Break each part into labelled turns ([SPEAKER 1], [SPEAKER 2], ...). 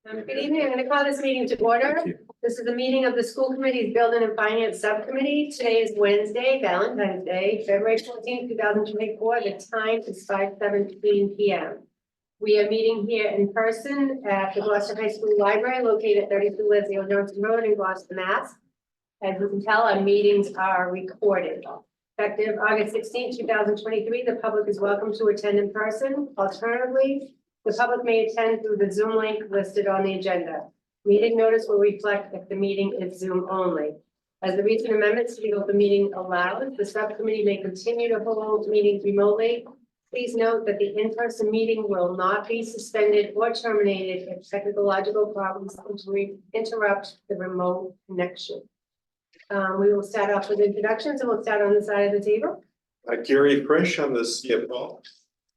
[SPEAKER 1] Good evening. I'm going to call this meeting to order. This is a meeting of the school committee's Building and Finance Subcommittee. Today is Wednesday, Valentine's Day, February 14th, 2024. The time is 5:17 p.m. We are meeting here in person at the Gloucester High School Library located at 32 Leslie O. Johnson Road in Gloucester, Mass. As you can tell, our meetings are recorded. Effective August 16th, 2023, the public is welcome to attend in person. Alternatively, the public may attend through the Zoom link listed on the agenda. Meeting notice will reflect if the meeting is Zoom only. As the recent amendments to the open meeting allows, the subcommittee may continue to hold meetings remotely. Please note that the in-person meeting will not be suspended or terminated if technological problems interrupt the remote connection. We will start off with introductions and we'll start on the side of the table.
[SPEAKER 2] Gary Frisch, I'm the CFO.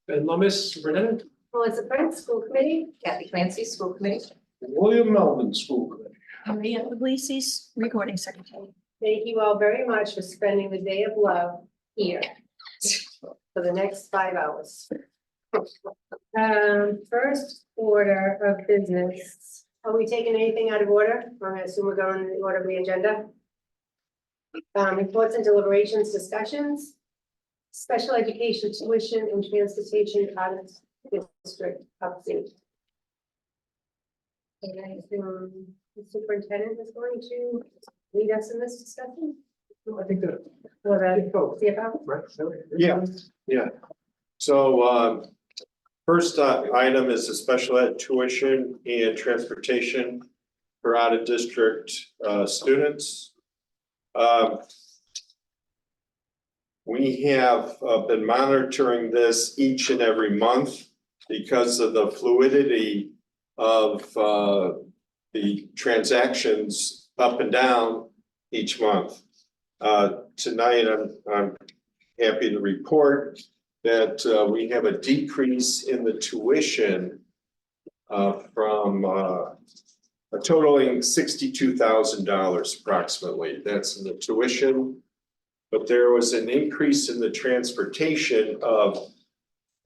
[SPEAKER 3] Ben Lummis, Superintendent.
[SPEAKER 1] Melissa Prince, School Committee.
[SPEAKER 4] Kathy Clancy, School Committee.
[SPEAKER 3] William Melvin, School Committee.
[SPEAKER 4] Maria Puglisi's Recording Secretary.
[SPEAKER 1] Thank you all very much for spending the day of love here for the next 5 hours. First order of business. Are we taking anything out of order? I'm going to assume we're going in the order of the agenda. Reports and deliberations, discussions, special education tuition and transportation out of district update. And I assume the superintendent is going to lead us in this discussion.
[SPEAKER 3] I think that.
[SPEAKER 1] Or the CFO?
[SPEAKER 3] Right.
[SPEAKER 2] Yeah. So first item is a special ed tuition and transportation for out of district students. We have been monitoring this each and every month because of the fluidity of the transactions up and down each month. Tonight, I'm happy to report that we have a decrease in the tuition from a totaling $62,000 approximately. That's in the tuition, but there was an increase in the transportation of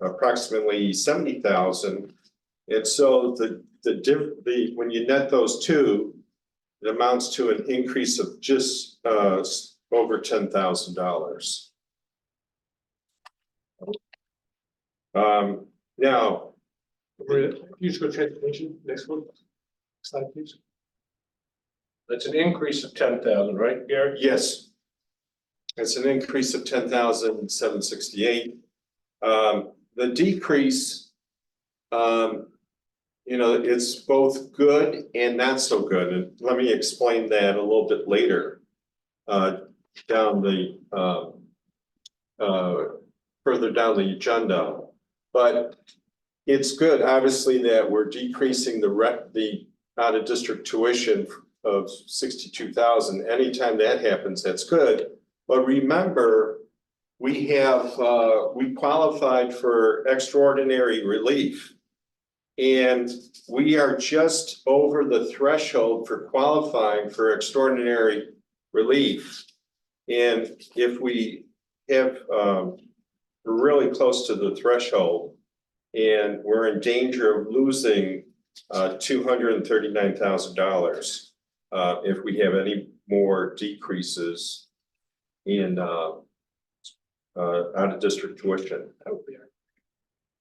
[SPEAKER 2] approximately $70,000, and so when you net those two, it amounts to an increase of just over $10,000. Now,
[SPEAKER 3] Musical transportation, next one. Slide, please.
[SPEAKER 5] That's an increase of 10,000, right, Gary?
[SPEAKER 2] yes, it's an increase of 10,768. The decrease, it's both good and not so good, and let me explain that a little bit later. Down the further down the agenda, but it's good, obviously, that we're decreasing the out of district tuition of 62,000. Anytime that happens, that's good. But remember, we qualified for extraordinary relief, and we are just over the threshold for qualifying for extraordinary relief. And if we have, we're really close to the threshold, and we're in danger of losing $239,000 if we have any more decreases in out of district tuition.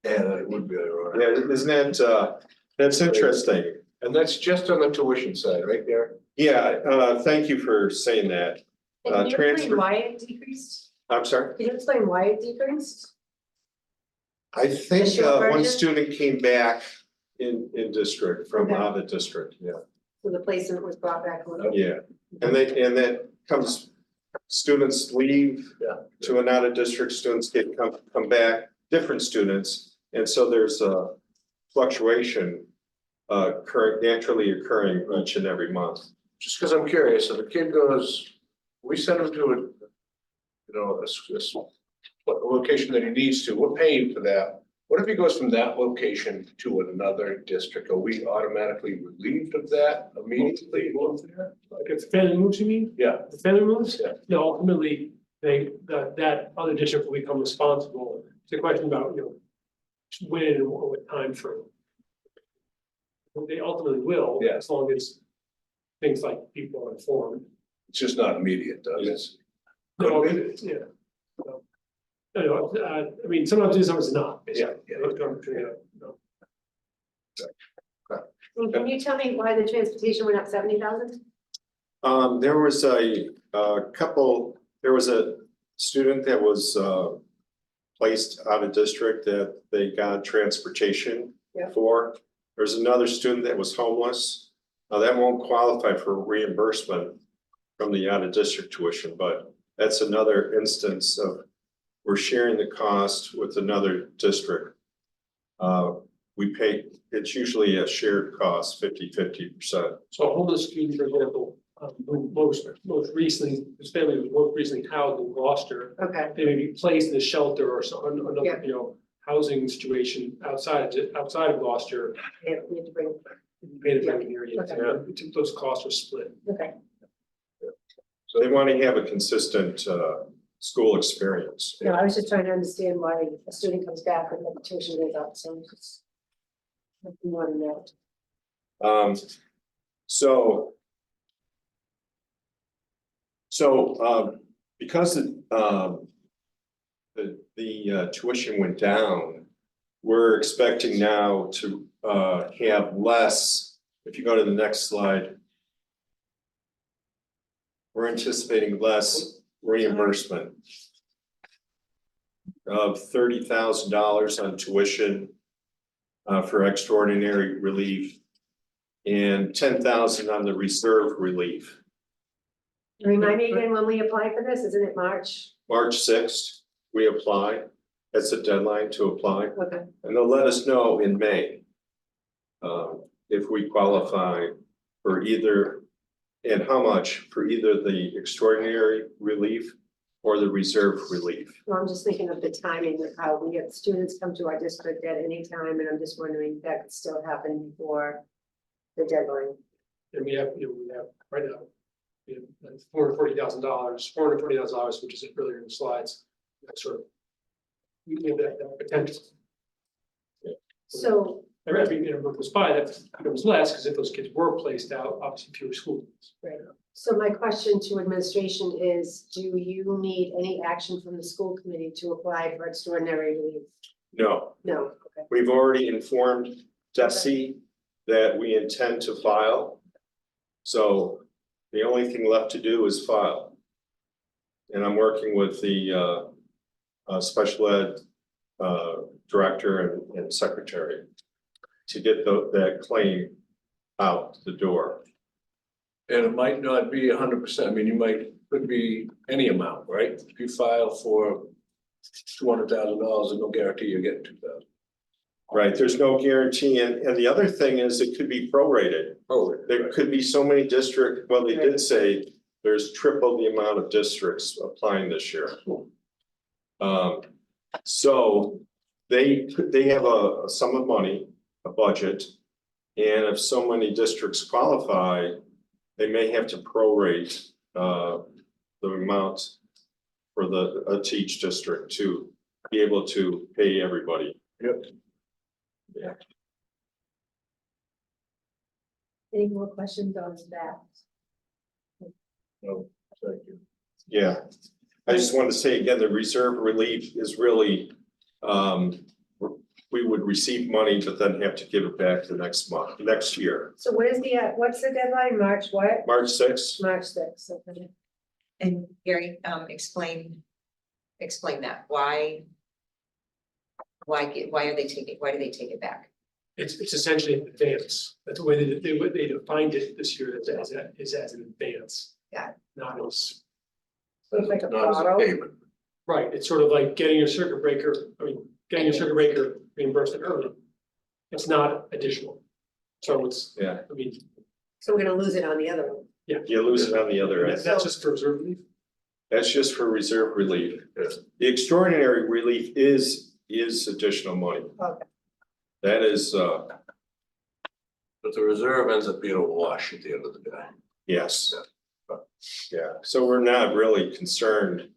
[SPEAKER 5] Yeah, that would be right.
[SPEAKER 2] Yeah, isn't that that's interesting?
[SPEAKER 5] And that's just on the tuition side, right, Gary?
[SPEAKER 2] Yeah, thank you for saying that.
[SPEAKER 1] Can you
[SPEAKER 2] Transfer-
[SPEAKER 1] explain why it decreased?
[SPEAKER 2] I'm sorry.
[SPEAKER 1] Can you explain why it decreased?
[SPEAKER 2] I think
[SPEAKER 1] short
[SPEAKER 2] one
[SPEAKER 1] version?
[SPEAKER 2] student came back in district from
[SPEAKER 1] Okay.
[SPEAKER 2] out of district. Yeah.
[SPEAKER 1] So the placement was brought back a little.
[SPEAKER 2] Yeah, and that comes, students leave to an out of district, students come back, different students. And so there's a fluctuation naturally occurring each and every month.
[SPEAKER 5] Just because I'm curious, if a kid goes, we send him to a location that he needs to, we're paying for that. What if he goes from that location to another district? Are we automatically relieved of that immediately?
[SPEAKER 3] Like if the family moves, you mean?
[SPEAKER 5] Yeah.
[SPEAKER 3] The family moves?
[SPEAKER 5] Yeah.
[SPEAKER 3] No, ultimately, that other district will become responsible. It's a question about, when and what time frame. They ultimately will,
[SPEAKER 5] Yeah.
[SPEAKER 3] as long as things like people are informed.
[SPEAKER 5] It's just not immediate, does it?
[SPEAKER 3] No,
[SPEAKER 5] Could
[SPEAKER 3] yeah. No, I mean, sometimes it is, sometimes it's not.
[SPEAKER 5] Yeah,
[SPEAKER 3] basically.
[SPEAKER 5] yeah.
[SPEAKER 3] No.
[SPEAKER 1] And can you tell me why the transportation went up 70,000?
[SPEAKER 2] There was a couple, there was a student that was placed out of district that they got transportation
[SPEAKER 1] Yeah.
[SPEAKER 2] for. There's another student that was homeless. That won't qualify for reimbursement from the out of district tuition, but that's another instance of we're sharing the cost with another district. We pay, it's usually a shared cost, 50%.
[SPEAKER 3] So a homeless student, for example, who most recently, his family was most recently housed in Gloucester.
[SPEAKER 1] Okay,
[SPEAKER 3] They may be placed in a shelter or some,
[SPEAKER 1] Yeah.
[SPEAKER 3] another, housing situation outside of Gloucester.
[SPEAKER 1] yeah, we need to bring,
[SPEAKER 3] Pay to bring here,
[SPEAKER 1] Okay.
[SPEAKER 3] those costs are split.
[SPEAKER 1] okay.
[SPEAKER 2] So they want to have a consistent school experience.
[SPEAKER 1] No, I was just trying to understand why a student comes back and the tuition goes up, so it's nothing more than that.
[SPEAKER 2] So because the tuition went down, we're expecting now to have less. If you go to the next slide, we're anticipating less reimbursement of $30,000 on tuition for extraordinary relief and 10,000 on the reserve relief.
[SPEAKER 1] Remind me again when we apply for this, isn't it March?
[SPEAKER 2] March 6th, we apply. That's the deadline to apply,
[SPEAKER 1] Okay,
[SPEAKER 2] and they'll let us know in May if we qualify for either, and how much for either the extraordinary relief or the reserve relief.
[SPEAKER 1] well, I'm just thinking of the timing of how we have students come to our district at any time, and I'm just wondering if that could still happen before the deadline.
[SPEAKER 3] And we have right now, $440,000, which is earlier in the slides. That sort of. We have that potential.
[SPEAKER 1] So,
[SPEAKER 3] I mean, it goes by, that becomes less, because if those kids were placed out, obviously fewer school days.
[SPEAKER 1] right, so my question to administration is, do you need any action from the school committee to apply for extraordinary relief?
[SPEAKER 2] No,
[SPEAKER 1] No, okay,
[SPEAKER 2] we've already informed DESI that we intend to file. So the only thing left to do is file. And I'm working with the special ed director and secretary to get that claim out the door.
[SPEAKER 5] And it might not be 100%. I mean, could be any amount, right? If you file for $200,000, there's no guarantee you're getting 2,000.
[SPEAKER 2] Right, there's no guarantee, and the other thing is it could be prorated.
[SPEAKER 5] Oh,
[SPEAKER 2] There could be so many districts, well, they did say there's triple the amount of districts applying this year. So they have a sum of money, a budget. And if so many districts qualify, they may have to prorate the amount for to each district to be able to pay everybody.
[SPEAKER 5] Yep.
[SPEAKER 2] Yeah.
[SPEAKER 1] any more questions on that?
[SPEAKER 5] No, thank you.
[SPEAKER 2] Yeah, I just wanted to say again, the reserve relief is really, we would receive money, but then have to give it back the next year.
[SPEAKER 1] So what's the deadline, March what?
[SPEAKER 2] March 6th,
[SPEAKER 1] March 6th, okay.
[SPEAKER 4] And Gary, explain that, why are they taking, why do they take it back?
[SPEAKER 3] It's essentially an advance. That's the way they defined it this year, is as an advance.
[SPEAKER 4] Got it.
[SPEAKER 3] Not as,
[SPEAKER 1] So it's like a
[SPEAKER 5] Not as a
[SPEAKER 1] borrow?
[SPEAKER 5] payment.
[SPEAKER 3] right, it's sort of like getting your circuit breaker, getting your circuit breaker reimbursed early. It's not additional. So it's,
[SPEAKER 2] yeah,
[SPEAKER 3] I mean,
[SPEAKER 1] So we're gonna lose it on the other one.
[SPEAKER 2] you lose it on the other end.
[SPEAKER 3] that's just for reserve relief.
[SPEAKER 2] That's just for reserve relief. The extraordinary relief is additional money.
[SPEAKER 1] Okay.
[SPEAKER 2] That is,
[SPEAKER 5] But the reserve ends up being a wash at the end of the day.
[SPEAKER 2] yes. Yeah, so we're not really concerned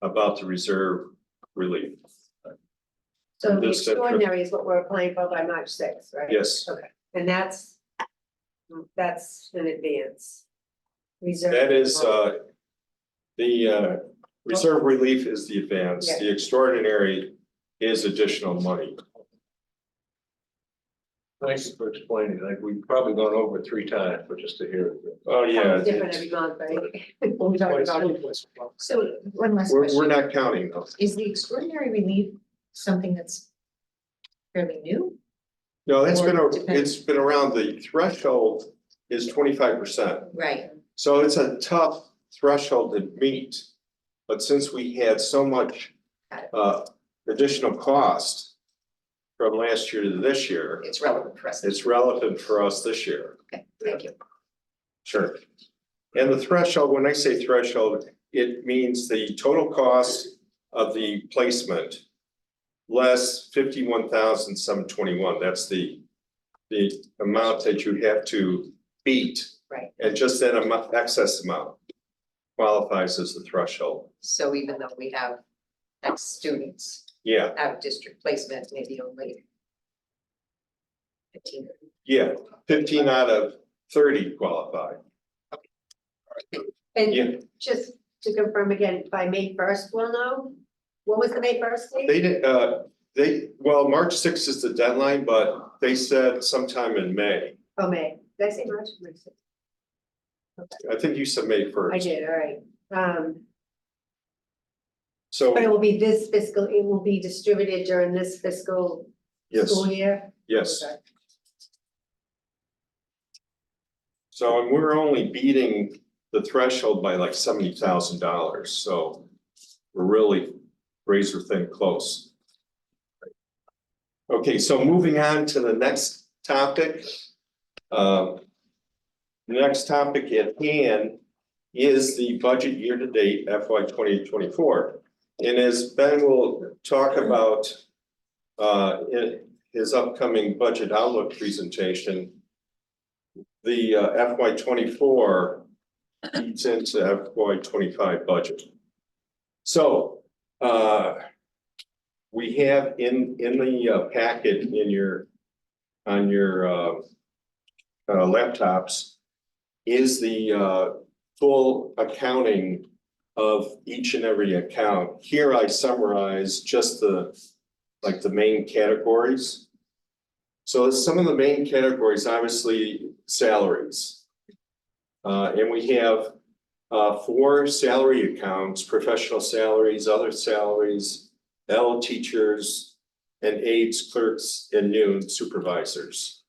[SPEAKER 2] about the reserve relief.
[SPEAKER 1] So the
[SPEAKER 2] This-
[SPEAKER 1] extraordinary is what we're applying for by March 6th, right?
[SPEAKER 2] Yes,
[SPEAKER 1] Okay, and that's That's an advance. Reserve.
[SPEAKER 2] That is, the reserve relief is the advance,
[SPEAKER 1] Yeah.
[SPEAKER 2] the extraordinary is additional money.
[SPEAKER 5] Thanks for explaining, like, we've probably gone over it 3 times, but just to hear it.
[SPEAKER 2] Oh, yeah.
[SPEAKER 1] It's different every month, right? When we talk about it.
[SPEAKER 4] So one last
[SPEAKER 2] We're
[SPEAKER 4] question.
[SPEAKER 2] not counting those.
[SPEAKER 4] Is the extraordinary relief something that's fairly new?
[SPEAKER 2] No,
[SPEAKER 4] Or depends-
[SPEAKER 2] it's been around, the threshold is 25%.
[SPEAKER 4] Right,
[SPEAKER 2] So it's a tough threshold to meet. But since we had so much additional cost from last year to this year,
[SPEAKER 4] it's relevant for us.
[SPEAKER 2] it's relevant for us this year.
[SPEAKER 4] Okay, thank you.
[SPEAKER 2] Sure. And the threshold, when I say threshold, it means the total cost of the placement less 51,721. That's the amount that you have to beat.
[SPEAKER 4] Right.
[SPEAKER 2] And just that amount, excess amount qualifies as the threshold.
[SPEAKER 4] So even though we have X students
[SPEAKER 2] Yeah,
[SPEAKER 4] out of district placement, maybe only 15.
[SPEAKER 2] yeah, 15 out of 30 qualify. Yeah.
[SPEAKER 1] And just to confirm again, by May first, we'll know, what was the May first date?
[SPEAKER 2] They did, well, March 6th is the deadline, but they said sometime in May.
[SPEAKER 1] Oh, May, did I say March?
[SPEAKER 2] I think you said May 1st.
[SPEAKER 1] I did, all right,
[SPEAKER 2] So,
[SPEAKER 1] but it will be this fiscal, it will be distributed during this fiscal
[SPEAKER 2] yes,
[SPEAKER 1] school year?
[SPEAKER 2] yes.
[SPEAKER 1] Okay.
[SPEAKER 2] So, and we're only beating the threshold by like $70,000, so we're really razor thin close. Okay, so moving on to the next topic. The next topic at hand is the budget year-to-date FY 2024. And as Ben will talk about in his upcoming budget outlook presentation, the FY 24 feeds into FY 25 budget. So we have in the packet in your on your laptops is the full accounting of each and every account. Here I summarize just the main categories. So some of the main categories, obviously salaries. And we have 4 salary accounts: professional salaries, other salaries, L teachers, and aides, clerks, and noon supervisors.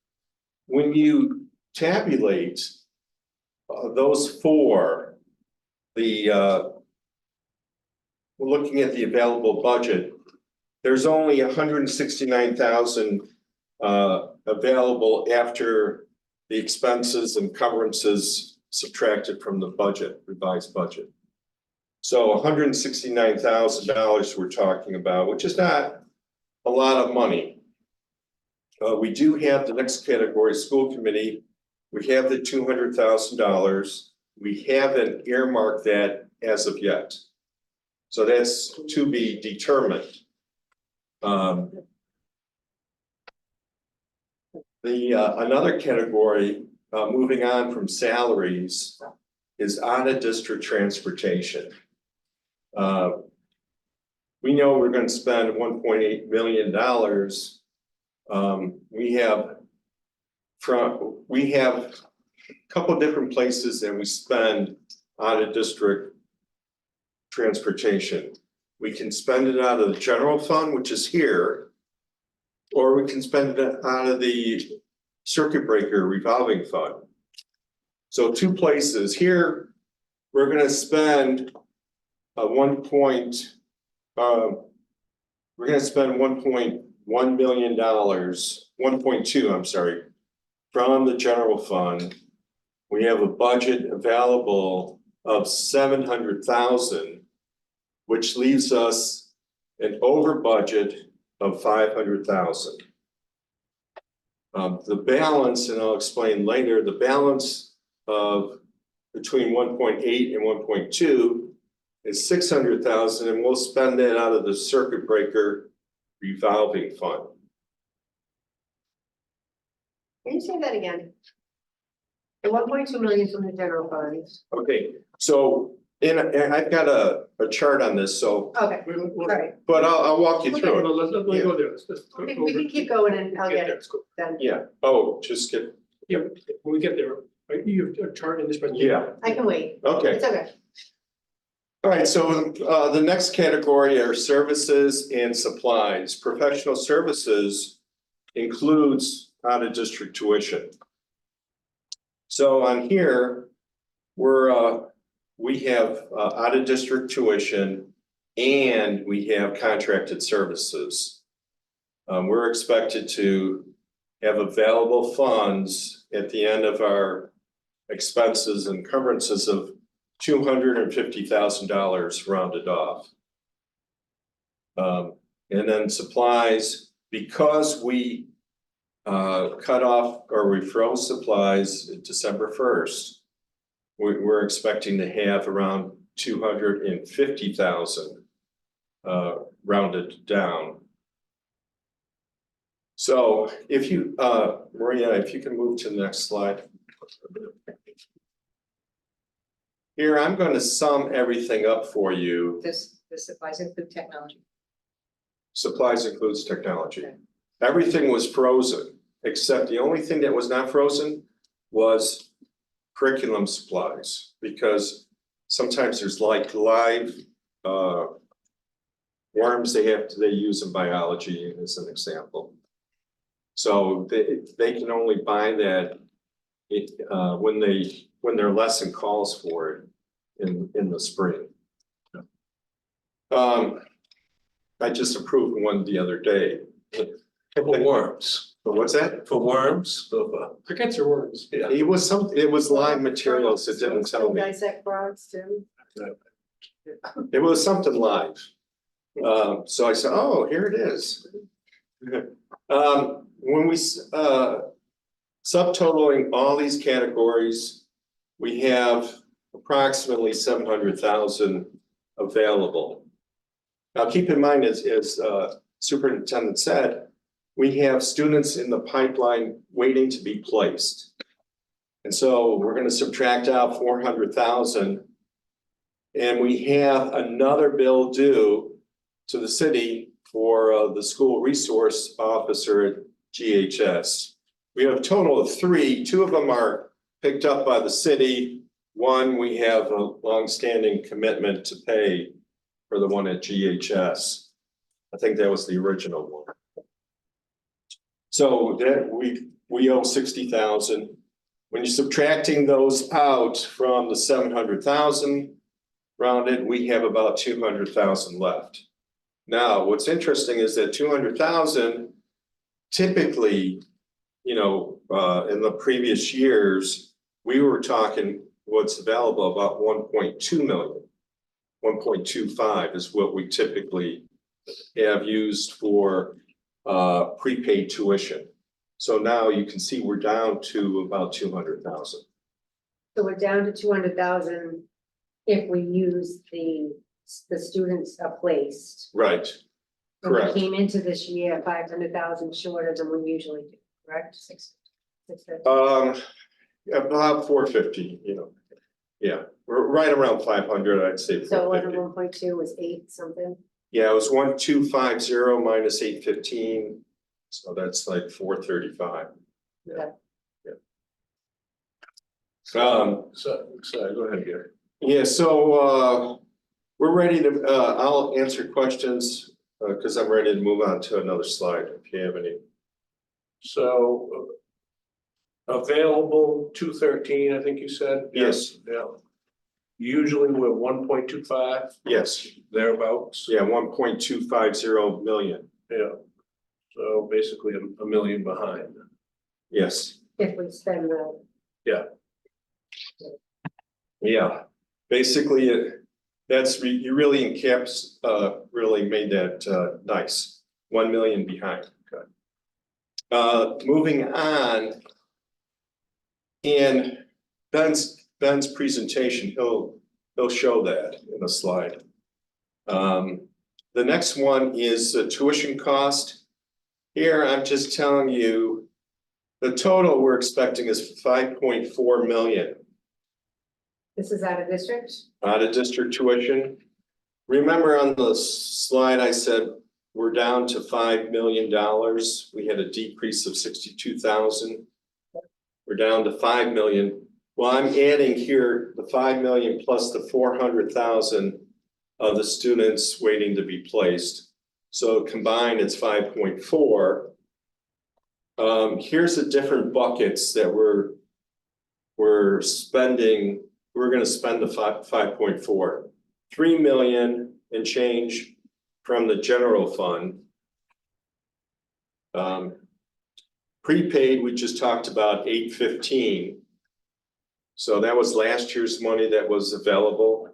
[SPEAKER 2] When you tabulate those 4, we're looking at the available budget, there's only 169,000 available after the expenses and encumbrances subtracted from the budget, revised budget. So $169,000 we're talking about, which is not a lot of money. We do have the next category, school committee. We have the $200,000. We haven't earmarked that as of yet. So that's to be determined. Another category, moving on from salaries, is out of district transportation. We know we're going to spend $1.8 million. We have a couple different places that we spend out of district transportation. We can spend it out of the general fund, which is here, or we can spend it out of the circuit breaker revolving fund. So 2 places here, we're going to spend $1.1 million, 1.2, I'm sorry, from the general fund. We have a budget available of 700,000, which leaves us an over budget of 500,000. The balance, and I'll explain later, the balance of between 1.8 and 1.2 is 600,000, and we'll spend that out of the circuit breaker revolving fund.
[SPEAKER 1] Can you say that again? The 1.2 million from the general fund.
[SPEAKER 2] Okay, so, and I've got a chart on this, so,
[SPEAKER 1] Okay,
[SPEAKER 3] We'll-
[SPEAKER 1] all right.
[SPEAKER 2] but I'll walk you
[SPEAKER 3] Okay,
[SPEAKER 2] through it.
[SPEAKER 3] well, let's go there. Let's go
[SPEAKER 1] We
[SPEAKER 3] over-
[SPEAKER 1] can keep going and I'll get
[SPEAKER 3] there,
[SPEAKER 1] it
[SPEAKER 3] it's cool.
[SPEAKER 1] done.
[SPEAKER 2] Yeah, oh, just get,
[SPEAKER 3] Yeah, when we get there, right, you have a chart in this presentation.
[SPEAKER 2] yeah,
[SPEAKER 1] I can wait.
[SPEAKER 2] okay.
[SPEAKER 1] It's okay.
[SPEAKER 2] All right, so the next category are services and supplies. Professional services includes out-of-district tuition. So on here, we have out-of-district tuition and we have contracted services. We're expected to have available funds at the end of our expenses and encumbrances of $250,000 rounded off. And then supplies, because we cut off or we froze supplies December 1st, we're expecting to have around 250,000 rounded down. So if you, Maria, if you can move to the next slide. Here, I'm going to sum everything up for you.
[SPEAKER 4] This supplies include technology.
[SPEAKER 2] Supplies includes technology. Everything was frozen, except the only thing that was not frozen was curriculum supplies, because sometimes there's like live worms they use in biology as an example. So they can only buy that when their lesson calls for it in the spring. I just approved one the other day.
[SPEAKER 5] For worms,
[SPEAKER 2] But what's that?
[SPEAKER 5] for worms,
[SPEAKER 3] Crickets or worms?
[SPEAKER 5] yeah.
[SPEAKER 2] It was live materials, it didn't tell me.
[SPEAKER 1] Dissect frogs too.
[SPEAKER 2] It was something live. So I said, oh, here it is. When we subtotaling all these categories, we have approximately 700,000 available. Now, keep in mind, as Superintendent said, we have students in the pipeline waiting to be placed. And so we're going to subtract out 400,000. And we have another bill due to the city for the school resource officer at GHS. We have a total of 3. 2 of them are picked up by the city. 1, we have a longstanding commitment to pay for the one at GHS. I think that was the original one. So that we owe 60,000. When you're subtracting those out from the 700,000 rounded, we have about 200,000 left. Now, what's interesting is that 200,000 typically, in the previous years, we were talking what's available about 1.2 million. 1.25 is what we typically have used for prepaid tuition. So now you can see we're down to about 200,000.
[SPEAKER 1] So we're down to 200,000 if we use the students are placed.
[SPEAKER 2] Right,
[SPEAKER 1] And we
[SPEAKER 2] correct.
[SPEAKER 1] came into this year 500,000 shorter than we usually do, correct? 650.
[SPEAKER 2] About 450, Yeah, we're right around 500, I'd say
[SPEAKER 1] So it wasn't
[SPEAKER 2] 450.
[SPEAKER 1] 1.2, was 8 something.
[SPEAKER 2] Yeah, it was 1250 minus 815, so that's like 435.
[SPEAKER 1] Okay.
[SPEAKER 5] So go ahead, Gary.
[SPEAKER 2] Yeah, so we're ready to, I'll answer questions because I'm ready to move on to another slide if you have any.
[SPEAKER 5] So available 213, I think you said?
[SPEAKER 2] Yes.
[SPEAKER 5] Yeah. Usually we're 1.25,
[SPEAKER 2] Yes,
[SPEAKER 5] thereabouts.
[SPEAKER 2] yeah, 1.250 million.
[SPEAKER 5] Yeah. So basically a million behind.
[SPEAKER 2] Yes,
[SPEAKER 1] If we spend the,
[SPEAKER 2] yeah. Basically, you really really made that nice. 1 million behind. Okay. Moving on. In Ben's presentation, he'll show that in a slide. The next one is tuition cost. Here, I'm just telling you The total we're expecting is 5.4 million
[SPEAKER 1] This is out of district?
[SPEAKER 2] out of district tuition. Remember on the slide, I said we're down to $5 million. We had a decrease of 62,000. We're down to 5 million. Well, I'm adding here the 5 million plus the 400,000 of the students waiting to be placed. So combined, it's 5.4. Here's the different buckets that we're spending. We're going to spend the 5.4, 3 million and change from the general fund. Prepaid, we just talked about 815. So that was last year's money that was available.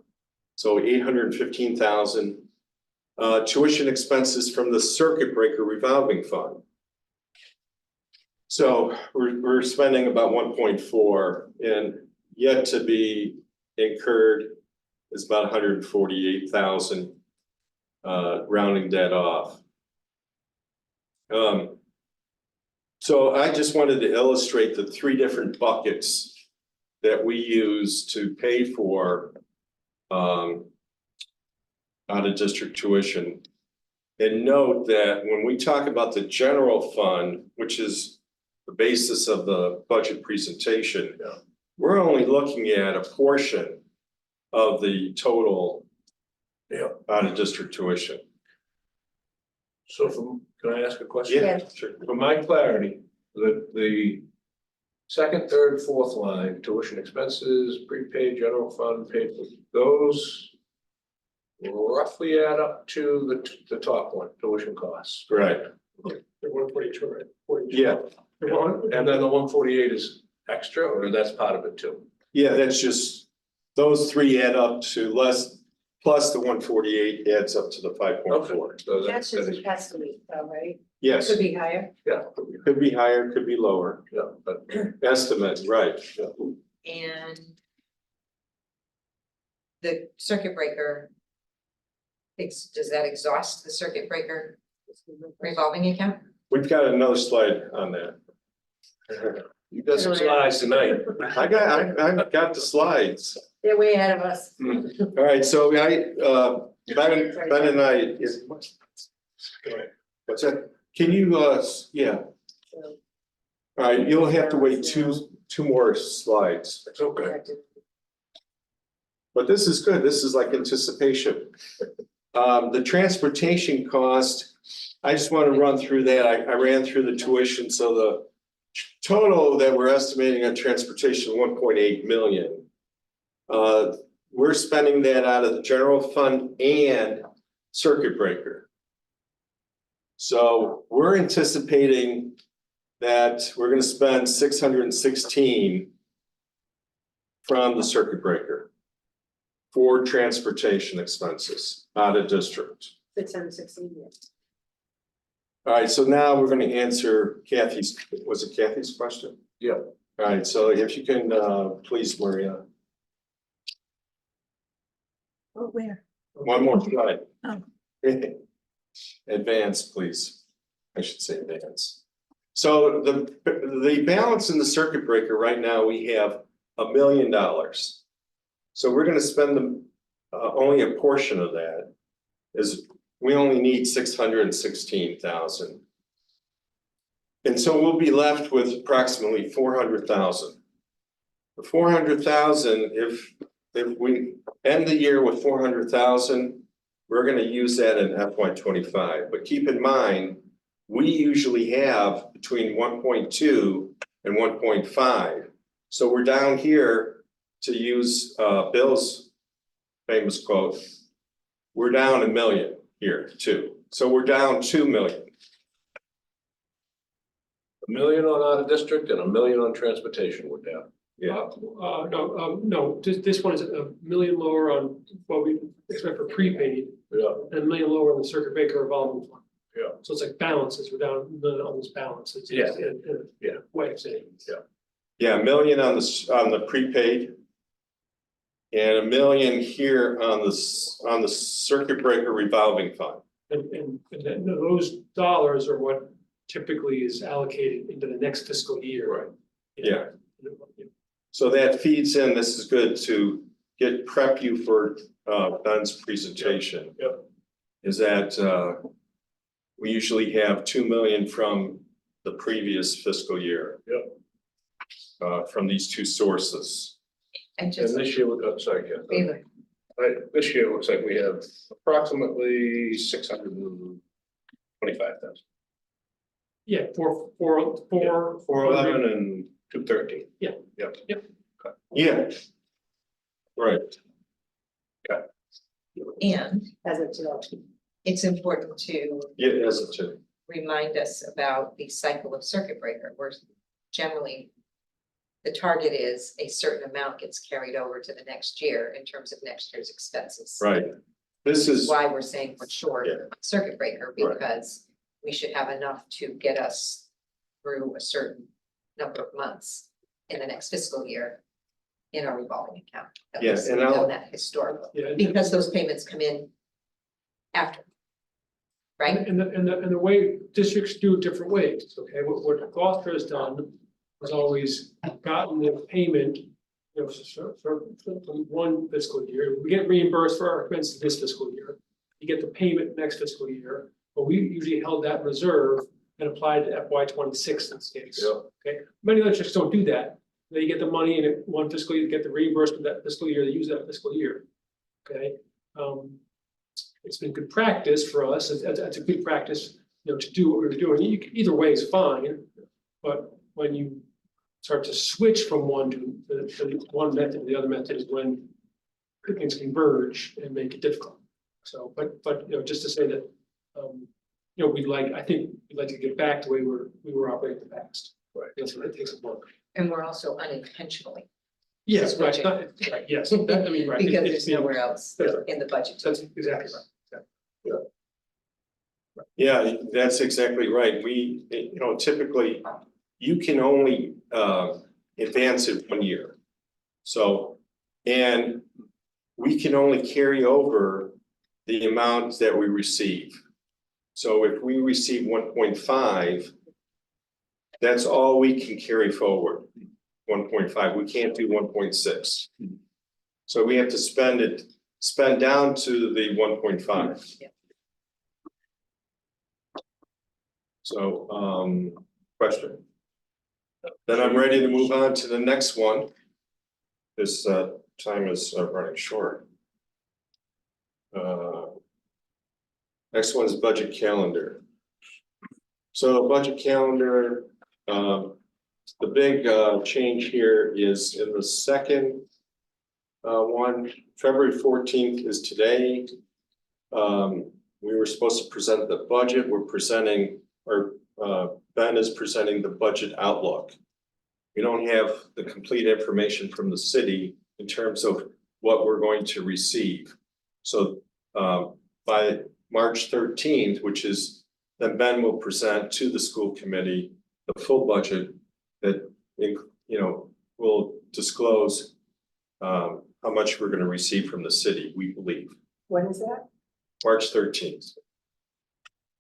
[SPEAKER 2] So 815,000. Tuition expenses from the circuit breaker revolving fund. So we're spending about 1.4, and yet to be incurred is about 148,000, rounding that off. So I just wanted to illustrate the three different buckets that we use to pay for out of district tuition. And note that when we talk about the general fund, which is the basis of the budget presentation, we're only looking at a portion of the total out of district tuition.
[SPEAKER 5] So can I ask a question?
[SPEAKER 1] Yeah.
[SPEAKER 2] Sure.
[SPEAKER 5] For my clarity, the second, third, fourth line, tuition expenses, prepaid, general fund, paid, those roughly add up to the top one, tuition costs.
[SPEAKER 2] Right.
[SPEAKER 3] They're 142, right? 42.
[SPEAKER 2] Yeah.
[SPEAKER 3] They're one-
[SPEAKER 5] And then the 148 is extra, or that's part of it too?
[SPEAKER 2] Yeah, that's just, those three add up to less, plus the 148 adds up to the 5.4.
[SPEAKER 5] So
[SPEAKER 1] That's just
[SPEAKER 5] that is-
[SPEAKER 1] an estimate though, right?
[SPEAKER 2] Yes,
[SPEAKER 1] Could be higher.
[SPEAKER 5] Yeah,
[SPEAKER 2] could be higher, could be lower.
[SPEAKER 5] yeah, but
[SPEAKER 2] Estimate, right.
[SPEAKER 4] And the circuit breaker, does that exhaust the circuit breaker revolving account?
[SPEAKER 2] We've got another slide on that.
[SPEAKER 5] you got some slides tonight.
[SPEAKER 2] I've got the slides.
[SPEAKER 1] They're way ahead of us.
[SPEAKER 2] All right, so Ben and I, what's that? Can you, yeah, all right, you'll have to wait two more slides,
[SPEAKER 5] It's okay.
[SPEAKER 2] but this is good. This is like anticipation. The transportation cost, I just want to run through that. I ran through the tuition, so the total that we're estimating on transportation, 1.8 million. We're spending that out of the general fund and circuit breaker. So we're anticipating that we're going to spend 616 from the circuit breaker for transportation expenses out of district.
[SPEAKER 1] 616.
[SPEAKER 2] All right, so now we're going to answer Kathy's, was it Kathy's question?
[SPEAKER 5] Yeah.
[SPEAKER 2] All right, so if you can, please, Maria,
[SPEAKER 4] Oh, where?
[SPEAKER 2] one more slide.
[SPEAKER 4] Oh.
[SPEAKER 2] Advance, please. I should say advance. So the balance in the circuit breaker right now, we have $1 million. So we're going to spend only a portion of that. Is we only need 616,000. And so we'll be left with approximately 400,000. The 400,000, if we end the year with 400,000, we're going to use that in FY25. But keep in mind, we usually have between 1.2 and 1.5. So we're down here, to use Bill's famous quote, we're down $1 million here too. So we're down 2 million.
[SPEAKER 5] $1 million on out of district and $1 million on transportation we're down.
[SPEAKER 2] Yeah.
[SPEAKER 3] No, this one is $1 million lower on what we expect for prepaid,
[SPEAKER 5] Yeah,
[SPEAKER 3] and $1 million lower on the circuit breaker revolving fund.
[SPEAKER 5] yeah.
[SPEAKER 3] So it's like balances, we're down $1 million on this balance. It's
[SPEAKER 5] Yeah.
[SPEAKER 3] a way of saying.
[SPEAKER 2] Yeah, $1 million on the prepaid. And $1 million here on the circuit breaker revolving fund.
[SPEAKER 3] And then those dollars are what typically is allocated into the next fiscal year.
[SPEAKER 5] Right.
[SPEAKER 2] Yeah. So that feeds in, this is good to prep you for Ben's presentation.
[SPEAKER 3] Yep.
[SPEAKER 2] Is that we usually have 2 million from the previous fiscal year.
[SPEAKER 3] Yep.
[SPEAKER 2] From these two sources.
[SPEAKER 4] And just,
[SPEAKER 5] And this year, sorry, Ken.
[SPEAKER 4] Either.
[SPEAKER 5] Right, this year, it looks like we have approximately 625,000.
[SPEAKER 3] Yeah, four.
[SPEAKER 5] 411 and 213.
[SPEAKER 3] Yeah.
[SPEAKER 5] Yep.
[SPEAKER 3] Yep.
[SPEAKER 2] Yeah. Right.
[SPEAKER 4] and
[SPEAKER 1] As of today.
[SPEAKER 4] it's important to
[SPEAKER 2] Yeah, as a two.
[SPEAKER 4] remind us about the cycle of circuit breaker, where generally the target is a certain amount gets carried over to the next year in terms of next year's expenses.
[SPEAKER 2] Right. This is,
[SPEAKER 4] Why we're saying we're short
[SPEAKER 2] Yeah.
[SPEAKER 4] on circuit breaker,
[SPEAKER 2] Right.
[SPEAKER 4] because we should have enough to get us through a certain number of months in the next fiscal year in our revolving account. At
[SPEAKER 2] Yeah,
[SPEAKER 4] least
[SPEAKER 2] and
[SPEAKER 4] we've
[SPEAKER 2] I'll-
[SPEAKER 4] done that historically,
[SPEAKER 3] Yeah,
[SPEAKER 4] because those payments come in after. Right?
[SPEAKER 3] and the way districts do it different ways, okay, what Gloucester has done has always gotten the payment. You know, from one fiscal year, we get reimbursed for our expenses this fiscal year, you get the payment next fiscal year, but we usually held that reserve and applied to FY 26 in this case.
[SPEAKER 5] Yeah.
[SPEAKER 3] Okay, many other districts don't do that, they get the money in one fiscal year, get the reimbursement that fiscal year, they use that fiscal year. Okay, it's been good practice for us, it's a good practice, you know, to do what we were doing, either way is fine. But when you start to switch from one to one method to the other method is when things converge and make it difficult. So, but, you know, just to say that, you know, I think we'd like to get back to the way we were operating in the past.
[SPEAKER 5] Right.
[SPEAKER 3] That's what it takes a look.
[SPEAKER 4] And we're also unintentionally,
[SPEAKER 3] Yes, right,
[SPEAKER 4] Switching.
[SPEAKER 3] right, yes, that, I mean, right.
[SPEAKER 4] because
[SPEAKER 3] it's
[SPEAKER 4] there's
[SPEAKER 3] being-
[SPEAKER 4] nowhere else
[SPEAKER 3] That's
[SPEAKER 4] in the budget.
[SPEAKER 3] That's exactly right.
[SPEAKER 2] yeah, that's exactly right. We, you know, typically, you can only advance it 1 year. So, and we can only carry over the amount that we receive. So if we receive 1.5, that's all we can carry forward, 1.5, we can't do 1.6. So we have to spend down to the 1.5.
[SPEAKER 4] Yeah.
[SPEAKER 2] So, question? Then I'm ready to move on to the next one. This time is running short. Next one is budget calendar. So budget calendar, the big change here is in the second one, February 14th is today. We were supposed to present the budget, we're presenting, or Ben is presenting the budget outlook. We don't have the complete information from the city in terms of what we're going to receive. So by March 13th, which is, then Ben will present to the school committee the full budget that, you know, will disclose how much we're going to receive from the city, we believe,
[SPEAKER 1] When is that?
[SPEAKER 2] March 13th.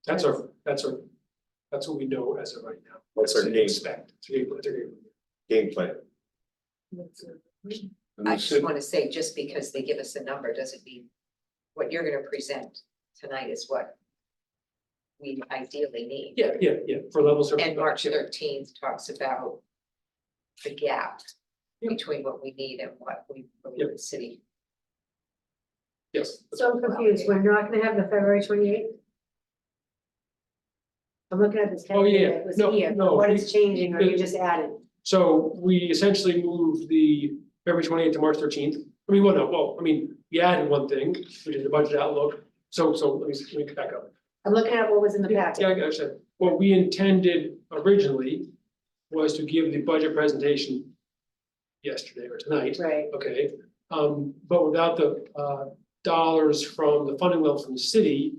[SPEAKER 3] That's what we know as of right now.
[SPEAKER 2] That's our
[SPEAKER 3] To
[SPEAKER 2] game,
[SPEAKER 3] expect. It's a game.
[SPEAKER 2] game plan.
[SPEAKER 5] And
[SPEAKER 4] I
[SPEAKER 5] the
[SPEAKER 4] just
[SPEAKER 5] city-
[SPEAKER 4] want to say, just because they give us a number doesn't mean what you're gonna present tonight is what we ideally need.
[SPEAKER 3] Yeah, for level service.
[SPEAKER 4] And March 13th talks about the gap
[SPEAKER 3] Yeah.
[SPEAKER 4] between what we need and what we believe the city.
[SPEAKER 3] Yes.
[SPEAKER 1] So I'm confused, we're not gonna have the February 28th? I'm looking at this.
[SPEAKER 3] Oh, yeah,
[SPEAKER 1] It was
[SPEAKER 3] no,
[SPEAKER 1] here,
[SPEAKER 3] no,
[SPEAKER 1] what
[SPEAKER 3] we-
[SPEAKER 1] is changing, or you just added?
[SPEAKER 3] So we essentially moved the February 28th to March 13th. I mean, we added one thing, which is the budget outlook. So let me back up.
[SPEAKER 1] I'm looking at what was in the
[SPEAKER 3] Yeah,
[SPEAKER 1] packet.
[SPEAKER 3] I understand. What we intended originally was to give the budget presentation yesterday or tonight,
[SPEAKER 1] Right,
[SPEAKER 3] okay? But without the dollars from the funding level from the city,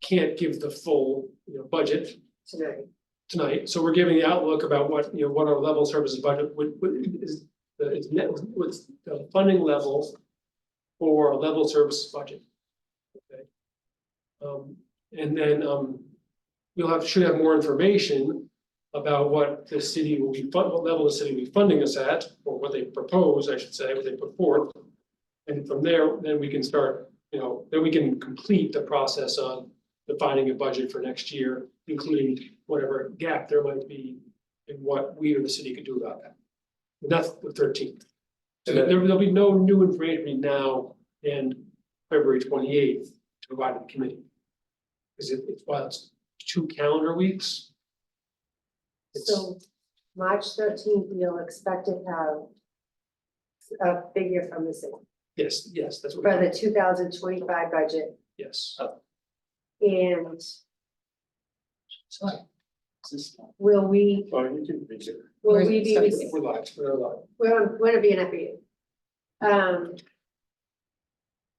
[SPEAKER 3] can't give the full, you know, budget
[SPEAKER 1] tonight.
[SPEAKER 3] tonight. So we're giving the outlook about what, you know, what our level services budget is what's the funding level for a level service budget. Okay. And then, should have more information about what the city will be, what level the city will be funding us at, or what they propose, I should say, what they put forth. And from there, then we can start, then we can complete the process on defining a budget for next year, including whatever gap there might be in what we or the city could do about that. And that's the 13th. So there'll be no new information between now and February 28th to provide to the committee. Because it's 2 calendar weeks.
[SPEAKER 1] So March 13th, you'll expect to have a figure from the city
[SPEAKER 3] Yes, that's what.
[SPEAKER 1] for the 2025 budget,
[SPEAKER 3] Yes.
[SPEAKER 1] and will we,
[SPEAKER 2] Oh, you can be here.
[SPEAKER 1] will
[SPEAKER 4] Where's
[SPEAKER 1] we
[SPEAKER 4] it
[SPEAKER 1] be,
[SPEAKER 4] stuck?
[SPEAKER 3] We're live, we're live.
[SPEAKER 1] we're gonna be an FAU.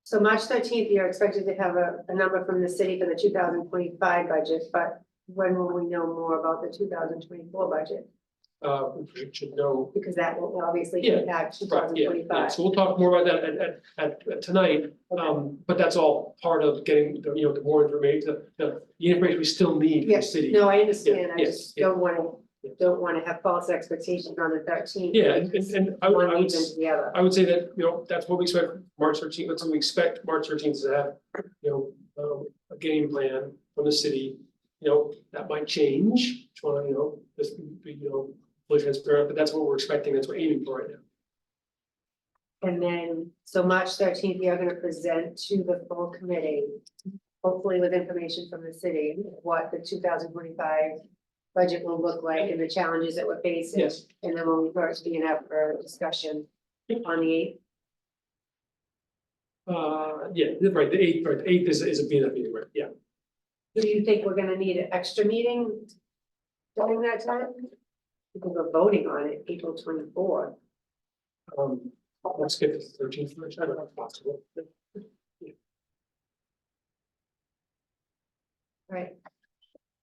[SPEAKER 1] So March 13th, you're expected to have a number from the city for the 2025 budget, but when will we know more about the 2024 budget?
[SPEAKER 3] We should know.
[SPEAKER 1] Because that will obviously
[SPEAKER 3] Yeah,
[SPEAKER 1] impact
[SPEAKER 3] Right, yeah,
[SPEAKER 1] 2025.
[SPEAKER 3] so we'll talk more about that at tonight, but that's all part of getting the, the more information, the information we still need from the
[SPEAKER 1] Yes,
[SPEAKER 3] city.
[SPEAKER 1] no, I understand, I
[SPEAKER 3] Yeah,
[SPEAKER 1] just
[SPEAKER 3] yeah.
[SPEAKER 1] don't wanna have false expectations on the 13th.
[SPEAKER 3] Yeah, and I
[SPEAKER 1] One
[SPEAKER 3] would,
[SPEAKER 1] leads into the other.
[SPEAKER 3] I would say that, that's what we expect March 13th, that's what we expect March 13th to have, a game plan from the city. That might change, just wanna, just be, fully transparent, but that's what we're expecting, that's what we're aiming for right now.
[SPEAKER 1] And then, so March 13th, you're gonna present to the full committee, hopefully with information from the city, what the 2025 budget will look like and the challenges that we're facing.
[SPEAKER 3] Yes.
[SPEAKER 1] And then we'll first be in for discussion on the 8th.
[SPEAKER 3] Yeah, right, the 8th, right, the 8th is a BNF meeting, right, yeah.
[SPEAKER 1] Do you think we're gonna need an extra meeting during that time? Because we're voting on it April 24th.
[SPEAKER 3] Let's get the 13th first, I don't know if possible.
[SPEAKER 1] Right.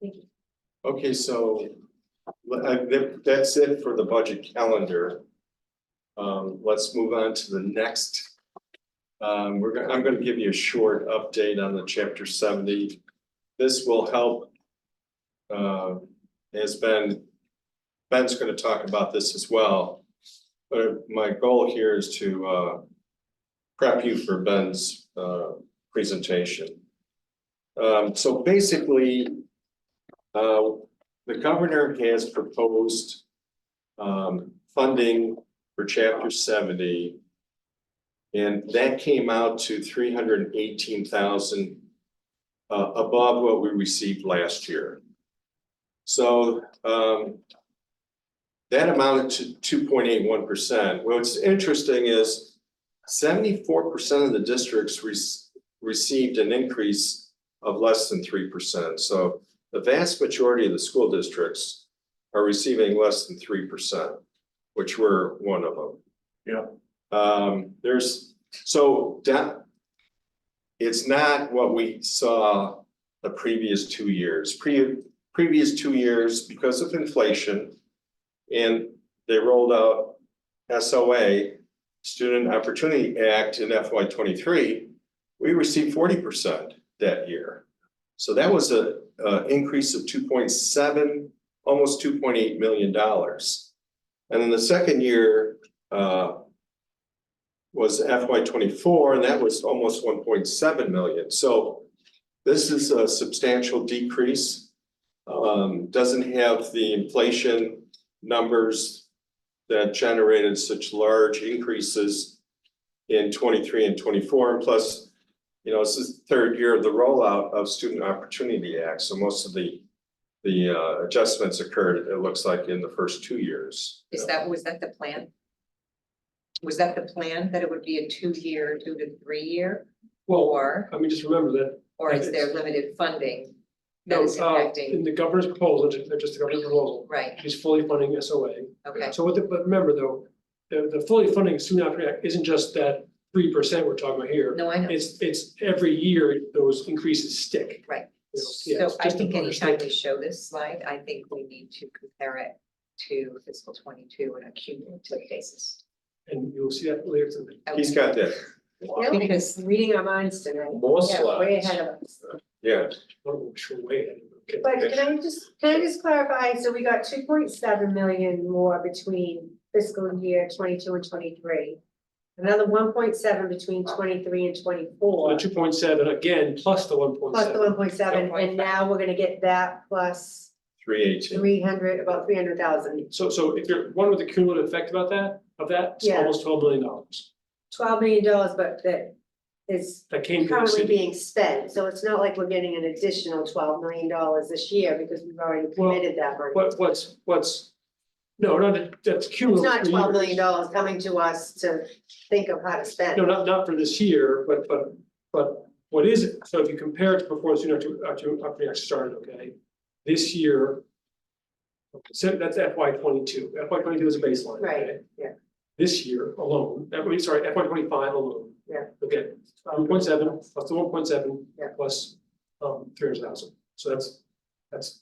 [SPEAKER 1] Thank you.
[SPEAKER 2] Okay, so that's it for the budget calendar. Let's move on to the next. I'm gonna give you a short update on the chapter 70. This will help. As Ben's gonna talk about this as well. But my goal here is to prep you for Ben's presentation. So basically, the governor has proposed funding for chapter 70. And that came out to 318,000 above what we received last year. So that amounted to 2.81%. What's interesting is 74% of the districts received an increase of less than 3%. So the vast majority of the school districts are receiving less than 3%, which we're one of them.
[SPEAKER 5] Yeah.
[SPEAKER 2] It's not what we saw the previous 2 years. Previous 2 years, because of inflation, and they rolled out SOA, Student Opportunity Act in FY23, we received 40% that year. So that was a increase of 2.7, almost $2.8 million. And then the second year was FY24, and that was almost 1.7 million. So this is a substantial decrease. Doesn't have the inflation numbers that generated such large increases in 23 and 24. And plus, this is the third year of the rollout of Student Opportunity Act. So most of the adjustments occurred, it looks like, in the first 2 years.
[SPEAKER 4] Was that the plan? Was that the plan, that it would be a 2-year, 2 to 3 year?
[SPEAKER 3] Well,
[SPEAKER 4] Or,
[SPEAKER 3] I mean, just remember that.
[SPEAKER 4] or is there limited funding that
[SPEAKER 3] No,
[SPEAKER 4] is
[SPEAKER 3] in
[SPEAKER 4] impacting?
[SPEAKER 3] the governor's proposal, just the governor's proposal,
[SPEAKER 4] Right,
[SPEAKER 3] he's fully funding SOA.
[SPEAKER 4] okay,
[SPEAKER 3] So but remember though, the fully funding Student Opportunity Act isn't just that 3% we're talking about here.
[SPEAKER 4] no, I know.
[SPEAKER 3] It's every year those increases stick.
[SPEAKER 4] Right.
[SPEAKER 3] Yeah,
[SPEAKER 4] So I
[SPEAKER 3] just to
[SPEAKER 4] think anytime
[SPEAKER 3] understand.
[SPEAKER 4] we show this slide, I think we need to compare it to fiscal 22 on a cumulative basis.
[SPEAKER 3] And you'll see that later tonight.
[SPEAKER 2] He's got that,
[SPEAKER 1] Yeah,
[SPEAKER 4] Because
[SPEAKER 1] reading our minds tonight.
[SPEAKER 5] More
[SPEAKER 1] Yeah, way
[SPEAKER 5] slides.
[SPEAKER 1] ahead of us.
[SPEAKER 2] yeah.
[SPEAKER 3] Oh, sure, way ahead.
[SPEAKER 1] But can I just clarify, so we got 2.7 million more between fiscal year 22 and 23. Another 1.7 between 23 and 24.
[SPEAKER 3] The 2.7 again, plus the 1.7.
[SPEAKER 1] Plus the 1.7, and now we're gonna get that plus
[SPEAKER 2] 318.
[SPEAKER 1] 300, about 300,000.
[SPEAKER 3] So if you're one with the cumulative effect about that, it's
[SPEAKER 1] Yeah.
[SPEAKER 3] almost $12 million.
[SPEAKER 1] $12 million, but that is
[SPEAKER 3] That came to the
[SPEAKER 1] currently
[SPEAKER 3] city.
[SPEAKER 1] being spent, so it's not like we're getting an additional $12 million this year because we've already
[SPEAKER 3] Well,
[SPEAKER 1] committed that money.
[SPEAKER 3] No, that's
[SPEAKER 1] It's
[SPEAKER 3] cumulative.
[SPEAKER 1] not
[SPEAKER 3] for
[SPEAKER 1] $12
[SPEAKER 3] years.
[SPEAKER 1] million coming to us to think of how to spend.
[SPEAKER 3] No, not for this year, but what is it? So if you compare it to before the student after you actually started, okay? This year. So that's FY 22. FY 22 is a baseline.
[SPEAKER 1] Right,
[SPEAKER 3] okay?
[SPEAKER 1] yeah.
[SPEAKER 3] This year alone, FY 25 alone.
[SPEAKER 1] Yeah.
[SPEAKER 3] Okay, 1.7 plus the 1.7
[SPEAKER 1] Yeah.
[SPEAKER 3] plus 300,000. So that's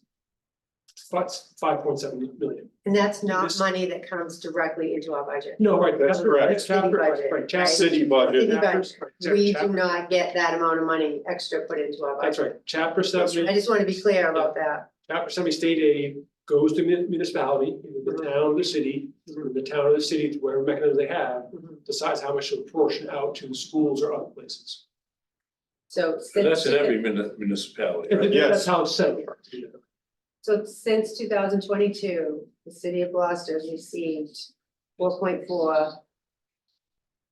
[SPEAKER 3] 5.7 million.
[SPEAKER 1] And that's not
[SPEAKER 3] This-
[SPEAKER 1] money that comes directly into our budget.
[SPEAKER 3] No, right,
[SPEAKER 2] That's correct.
[SPEAKER 3] That's chapter,
[SPEAKER 1] City budget,
[SPEAKER 3] right, chapter.
[SPEAKER 2] City budget.
[SPEAKER 1] City budget.
[SPEAKER 3] chapters, right,
[SPEAKER 1] We do
[SPEAKER 3] chapter-
[SPEAKER 1] not get that amount of money extra put into our budget.
[SPEAKER 3] That's right, chapter
[SPEAKER 2] That's
[SPEAKER 3] 70.
[SPEAKER 1] I just want to be clear about that.
[SPEAKER 3] Chapter 70 state aid goes to municipality, either the town or the city, the town or the city, whatever mechanism they have,
[SPEAKER 1] Mhm.
[SPEAKER 3] decides how much to portion out to schools or other places.
[SPEAKER 1] So
[SPEAKER 5] And
[SPEAKER 1] since,
[SPEAKER 5] that's in every municipality, right?
[SPEAKER 2] Yes.
[SPEAKER 3] That's how it's set up.
[SPEAKER 1] so since 2022, the city of Gloucester has received 4.4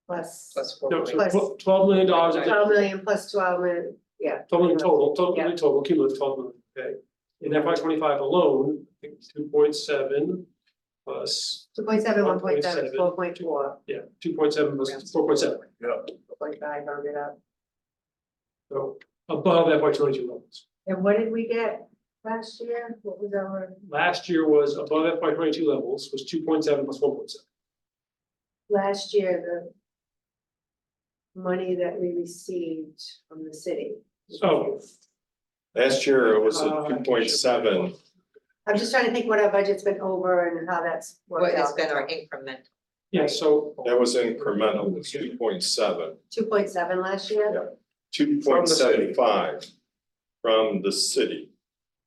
[SPEAKER 1] plus
[SPEAKER 4] Plus 4.
[SPEAKER 3] No, so
[SPEAKER 1] Plus-
[SPEAKER 3] $12 million, of it,
[SPEAKER 1] 12 million plus 12 million, yeah.
[SPEAKER 3] 12 million total,
[SPEAKER 1] Yeah.
[SPEAKER 3] total, cumulative 12 million, okay? In FY 25 alone, I think 2.7 plus,
[SPEAKER 1] 2.7, 1.7,
[SPEAKER 3] 1.7.
[SPEAKER 1] 4.4,
[SPEAKER 3] yeah, 2.7 plus 4.7,
[SPEAKER 1] 4.5, rounded up.
[SPEAKER 3] so above FY 22 levels.
[SPEAKER 1] And what did we get last year? What was our,
[SPEAKER 3] Last year was above FY 22 levels, was 2.7 plus 1.7.
[SPEAKER 1] last year, the money that we received from the city?
[SPEAKER 3] Oh.
[SPEAKER 2] Last year it was a
[SPEAKER 3] Uh,
[SPEAKER 2] 2.7.
[SPEAKER 1] I'm just trying to think what our budget's been over and how that's
[SPEAKER 4] What
[SPEAKER 1] worked
[SPEAKER 4] has
[SPEAKER 1] out.
[SPEAKER 4] been our increment?
[SPEAKER 3] Yeah, so,
[SPEAKER 2] That was incremental, it's 2.7.
[SPEAKER 1] 2.7 last year?
[SPEAKER 2] Yeah. 2.75 from the city.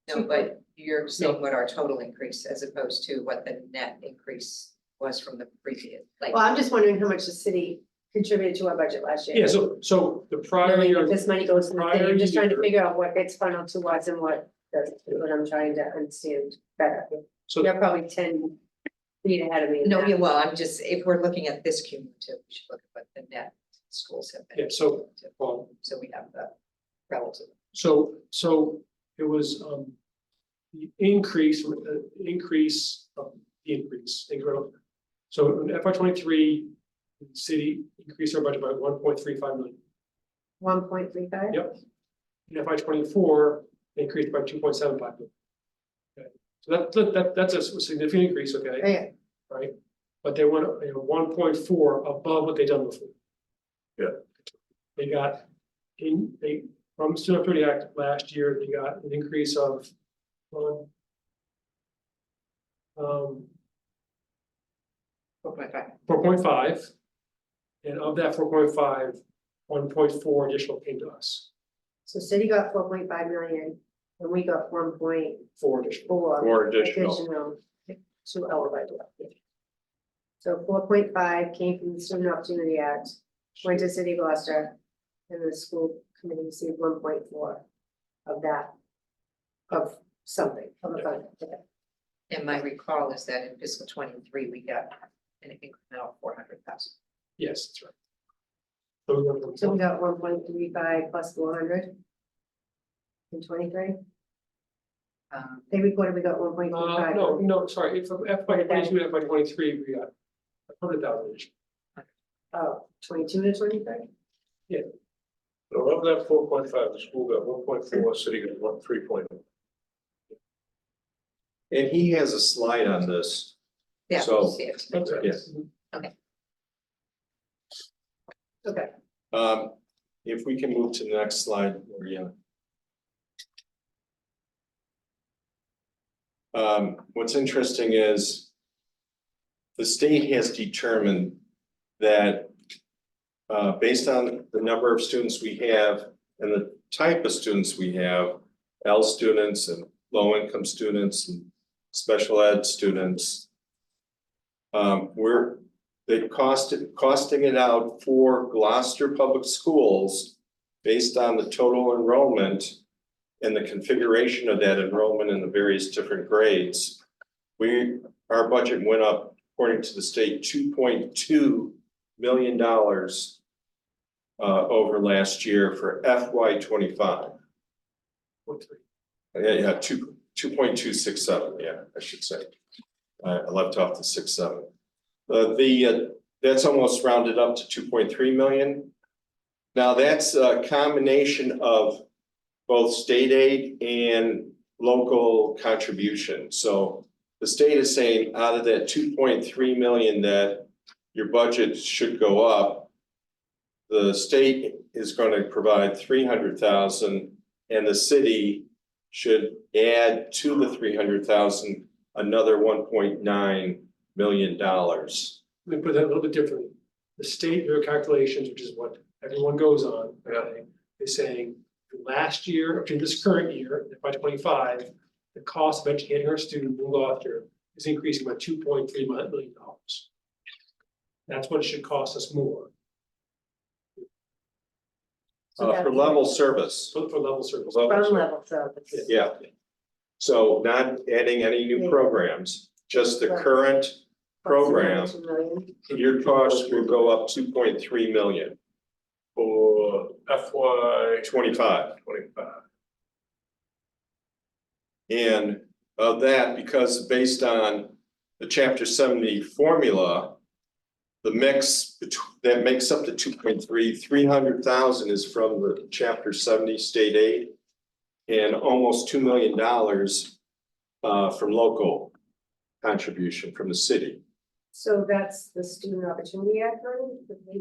[SPEAKER 4] No, but you're saying what our total increase as opposed to what the net increase was from the previous, like.
[SPEAKER 1] Well, I'm just wondering how much the city contributed to our budget last year.
[SPEAKER 3] yeah, so the prior
[SPEAKER 1] Knowing
[SPEAKER 3] year,
[SPEAKER 1] that this money goes to the city,
[SPEAKER 3] prior
[SPEAKER 1] I'm just trying to
[SPEAKER 3] year-
[SPEAKER 1] figure out what gets funneled to us and what doesn't, what I'm trying to understand better.
[SPEAKER 3] so
[SPEAKER 1] You're probably 10 feet ahead of me. in
[SPEAKER 4] No,
[SPEAKER 1] that.
[SPEAKER 4] yeah, well, I'm just, if we're looking at this cumulative, we should look at what the net schools have been.
[SPEAKER 3] Yeah, so- well,
[SPEAKER 4] So we have the relative.
[SPEAKER 3] so it was the increase, incremental. So in FY 23, the city increased our budget by 1.35 million.
[SPEAKER 1] 1.35?
[SPEAKER 3] Yep. In FY 24, they increased by 2.75 million. Okay, so that's a significant increase, okay,
[SPEAKER 1] Yeah,
[SPEAKER 3] right? But they went, 1.4 above what they done before.
[SPEAKER 5] Yeah.
[SPEAKER 3] They got from Student Opportunity Act last year, they got an increase of
[SPEAKER 4] 4.5.
[SPEAKER 3] 4.5. And of that 4.5, 1.4 additional came to us,
[SPEAKER 1] so city got 4.5 million and we got 1.4
[SPEAKER 3] 4 additional.
[SPEAKER 2] Or additional.
[SPEAKER 1] to our budget. So 4.5 came from the Student Opportunity Act, went to City of Gloucester, and the school committee received 1.4 of that. Of something, of a fund. Okay.
[SPEAKER 4] And my recall is that in fiscal 23, we got an incremental 400,000.
[SPEAKER 3] Yes, that's right. So we went
[SPEAKER 1] So
[SPEAKER 3] from-
[SPEAKER 1] we got 1.35 plus 400. In 23, they reported we got 1.35.
[SPEAKER 3] no, sorry, from FY 22 to FY 23, we got 100,000 additional.
[SPEAKER 1] Oh, 22 to 23?
[SPEAKER 5] So of that 4.5, the school got 1.4, city got 3.0.
[SPEAKER 2] And he has a slide on this.
[SPEAKER 4] Yeah,
[SPEAKER 2] So-
[SPEAKER 4] see it.
[SPEAKER 3] That's right.
[SPEAKER 2] Yes.
[SPEAKER 1] Okay,
[SPEAKER 2] If we can move to the next slide, Maria. What's interesting is the state has determined that based on the number of students we have and the type of students we have, L students and low-income students and special ed students. They costing it out for Gloucester Public Schools based on the total enrollment and the configuration of that enrollment in the various different grades. Our budget went up, according to the state, $2.2 million over last year for FY25. Yeah, 2.267, yeah, I should say. I left off the 6.7. That's almost rounded up to 2.3 million. Now that's a combination of both state aid and local contribution. So the state is saying out of that 2.3 million that your budget should go up, the state is going to provide 300,000 and the city should add to the 300,000 another $1.9 million.
[SPEAKER 3] Let me put that a little bit differently. The state, their calculations, which is what everyone goes on, okay, is saying last year, okay, this current year, by 25, the cost of educating our students in Gloucester is increasing by $2.3 million. That's what it should cost us more
[SPEAKER 2] For level service.
[SPEAKER 3] for level service.
[SPEAKER 1] From level service.
[SPEAKER 2] Yeah. So not adding any new programs, just the current program,
[SPEAKER 1] 2 million.
[SPEAKER 2] your cost will go up 2.3 million,
[SPEAKER 5] For FY
[SPEAKER 2] 25.
[SPEAKER 5] 25.
[SPEAKER 2] And of that, because based on the chapter 70 formula, the mix that makes up the 2.3, 300,000 is from the chapter 70 state aid and almost $2 million from local contribution from the city.
[SPEAKER 1] So that's the Student Opportunity Act money,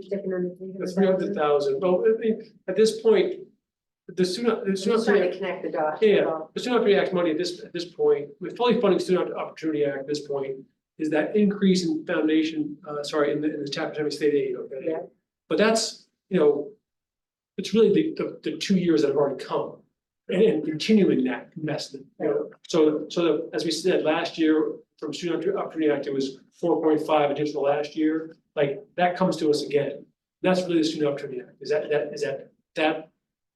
[SPEAKER 1] taking on the
[SPEAKER 3] That's
[SPEAKER 1] 300,000.
[SPEAKER 3] 300,000. Well, I think at this point, the student.
[SPEAKER 1] I'm just trying to connect the dots.
[SPEAKER 3] Yeah, the Student Opportunity Act money at this point, with fully funding Student Opportunity Act at this point, is that increase in foundation, in the chapter 70 state aid, okay?
[SPEAKER 1] Yeah.
[SPEAKER 3] But that's, it's really the 2 years that have already come and continuing that investment, So as we said, last year from Student Opportunity Act, it was 4.5 additional last year, like that comes to us again. That's really the Student Opportunity Act, is that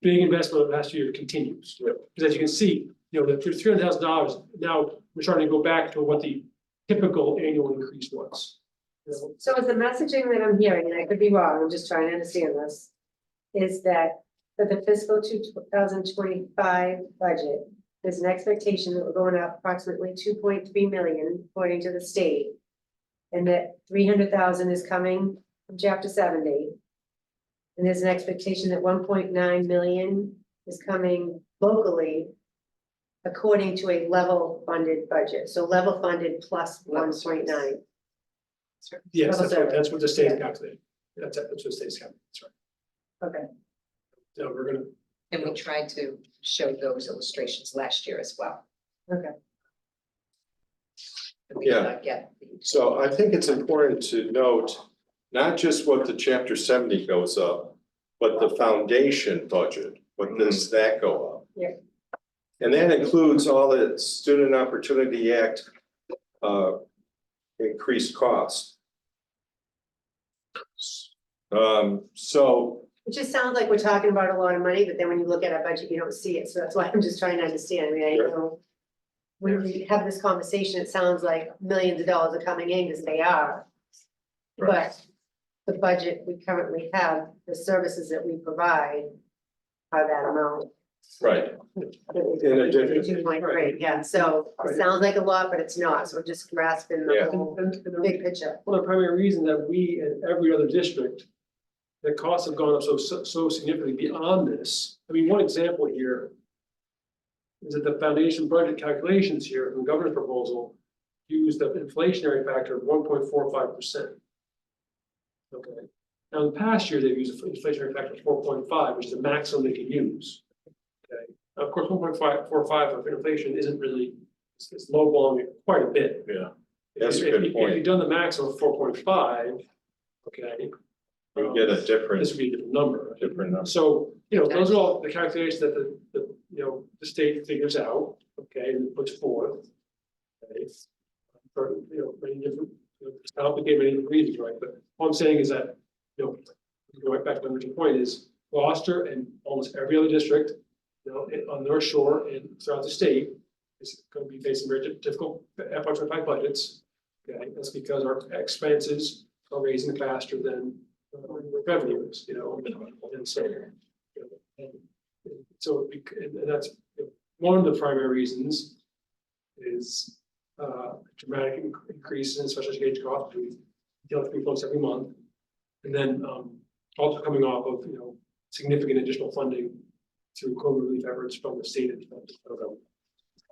[SPEAKER 3] big investment of last year continues. Because as you can see, the $300,000, now we're starting to go back to what the typical annual increase was.
[SPEAKER 1] So is the messaging that I'm hearing, and I could be wrong, I'm just trying to understand this, is that for the fiscal 2025 budget, there's an expectation that we're going up approximately 2.3 million according to the state. And that 300,000 is coming from chapter 70. And there's an expectation that 1.9 million is coming locally according to a level funded budget. So level funded plus 1.9.
[SPEAKER 3] Yes,
[SPEAKER 1] Level
[SPEAKER 3] that's what the state
[SPEAKER 1] Yeah.
[SPEAKER 3] calculated. That's what the state's calculated, that's right.
[SPEAKER 1] Okay,
[SPEAKER 3] So we're gonna,
[SPEAKER 4] And we tried to show those illustrations last year as well.
[SPEAKER 1] okay.
[SPEAKER 4] And we did
[SPEAKER 2] Yeah.
[SPEAKER 4] not get the.
[SPEAKER 2] So I think it's important to note, not just what the chapter 70 goes up, but the foundation budget, what does that go up?
[SPEAKER 1] Yeah.
[SPEAKER 2] And that includes all the Student Opportunity Act increased costs. So
[SPEAKER 1] It just sounds like we're talking about a lot of money, but then when you look at our budget, you don't see it, so that's why I'm just trying to understand, I mean, I
[SPEAKER 2] Sure.
[SPEAKER 1] know. When we have this conversation, it sounds like millions of dollars are coming in, because they are. But the budget we currently have, the services that we provide are that amount.
[SPEAKER 2] right, In addition.
[SPEAKER 1] 2.3, yeah, so it sounds like a lot, but it's not, so we're just grasping
[SPEAKER 2] Yeah.
[SPEAKER 1] the whole
[SPEAKER 3] and the
[SPEAKER 1] big picture.
[SPEAKER 3] one of the primary reasons that we and every other district, the costs have gone up so significantly beyond this. I mean, one example here is that the foundation budget calculations here in the governor's proposal use the inflationary factor of 1.45%. Okay, now in the past year, they've used an inflationary factor of 4.5, which is the maximum they can use. Okay, now, of course, 1.45 of inflation isn't really, it's lowballing it quite a bit.
[SPEAKER 5] Yeah.
[SPEAKER 2] That's a
[SPEAKER 3] If
[SPEAKER 2] good
[SPEAKER 3] you- If
[SPEAKER 2] point.
[SPEAKER 3] you've done the maximum of 4.5, okay.
[SPEAKER 2] you get a
[SPEAKER 3] This
[SPEAKER 2] different
[SPEAKER 3] would be a different number.
[SPEAKER 2] number.
[SPEAKER 3] So, those are all the calculations that the state figures out, okay, and puts forth. Okay, for, many different, it's complicated, many different reasons, right, but all I'm saying is that, go right back to my original point is Gloucester and almost every other district, on North Shore and throughout the state is going to be facing very difficult FY25 budgets. Okay, that's because our expenses are raising faster than revenues, and so, and that's one of the primary reasons is dramatic increase in special education costs. We deal with 3 folks every month, and then also coming off of significant additional funding through COVID relief efforts from the state and federal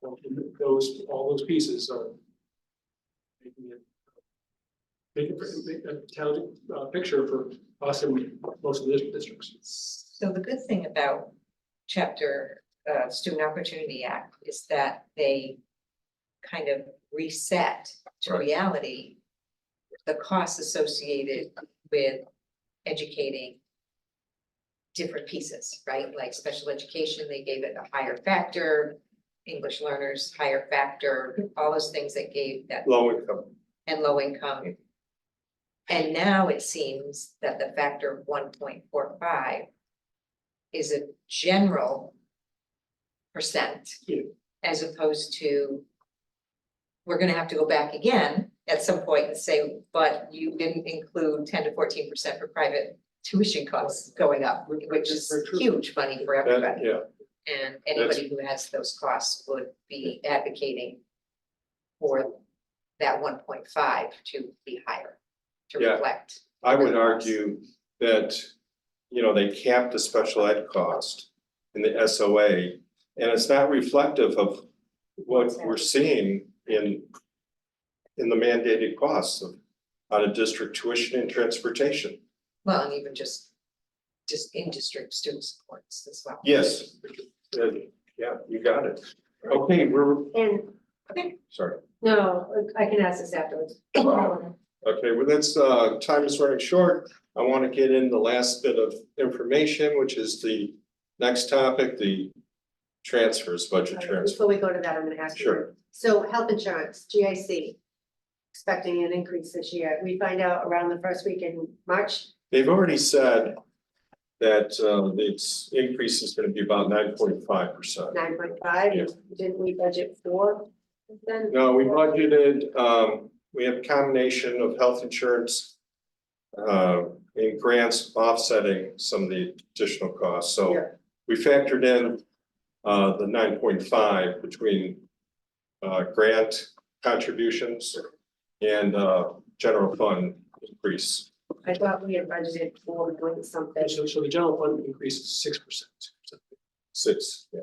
[SPEAKER 3] government. All those pieces are make a challenging picture for us and most of the districts.
[SPEAKER 4] So the good thing about chapter Student Opportunity Act is that they kind of reset to
[SPEAKER 5] Right.
[SPEAKER 4] reality the costs associated with educating different pieces, right? Like special education, they gave it a higher factor, English learners, higher factor, all those things that gave that,
[SPEAKER 2] Low income.
[SPEAKER 4] and low income. And now it seems that the factor of 1.45 is a general percent.
[SPEAKER 3] Yeah.
[SPEAKER 4] As opposed to, we're gonna have to go back again at some point and say, but you didn't include 10 to 14% for private tuition costs going up, which is
[SPEAKER 3] Very true.
[SPEAKER 4] huge money for
[SPEAKER 2] That,
[SPEAKER 4] everybody.
[SPEAKER 2] yeah,
[SPEAKER 4] And anybody who has those costs would be advocating for that 1.5 to be higher, to
[SPEAKER 2] Yeah.
[SPEAKER 4] reflect.
[SPEAKER 2] I would argue that, they capped the special ed cost in the SOA. And it's not reflective of what we're seeing in the mandated costs of out of district tuition and transportation.
[SPEAKER 4] Well, and even just in-district student supports as well.
[SPEAKER 2] Yes. Yeah, you got it. Okay,
[SPEAKER 1] And,
[SPEAKER 2] sorry.
[SPEAKER 1] no, I can ask this afterwards.
[SPEAKER 2] Okay, well, that's, time is running short. I want to get in the last bit of information, which is the next topic, the transfers, budget transfer.
[SPEAKER 1] Before we go to that, I'm gonna ask you.
[SPEAKER 2] Sure.
[SPEAKER 1] So health insurance, GIC, expecting an increase this year. We find out around the first week in March.
[SPEAKER 2] They've already said that, its increase is gonna be about 9.5%.
[SPEAKER 1] 9.5,
[SPEAKER 2] Yeah.
[SPEAKER 1] didn't we budget 4 then?
[SPEAKER 2] No, we budgeted, we have a combination of health insurance, and grants offsetting some of the additional costs, so
[SPEAKER 1] Yeah.
[SPEAKER 2] we factored in the 9.5 between grant contributions and general fund increase.
[SPEAKER 1] I thought we had budgeted 4 point something.
[SPEAKER 3] So the general fund increase is 6%.
[SPEAKER 2] 6, yeah.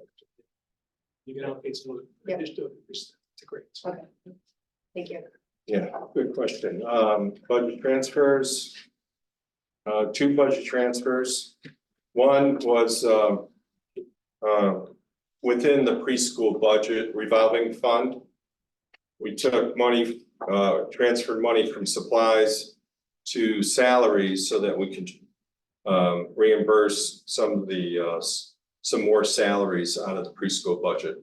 [SPEAKER 3] You can allocate some of the
[SPEAKER 1] Yeah.
[SPEAKER 3] additional increase to grants.
[SPEAKER 1] Okay, thank you.
[SPEAKER 2] Yeah, good question. Budget transfers. 2 budget transfers. One was within the preschool budget revolving fund. We took money, transferred money from supplies to salaries so that we could reimburse some of the some more salaries out of the preschool budget.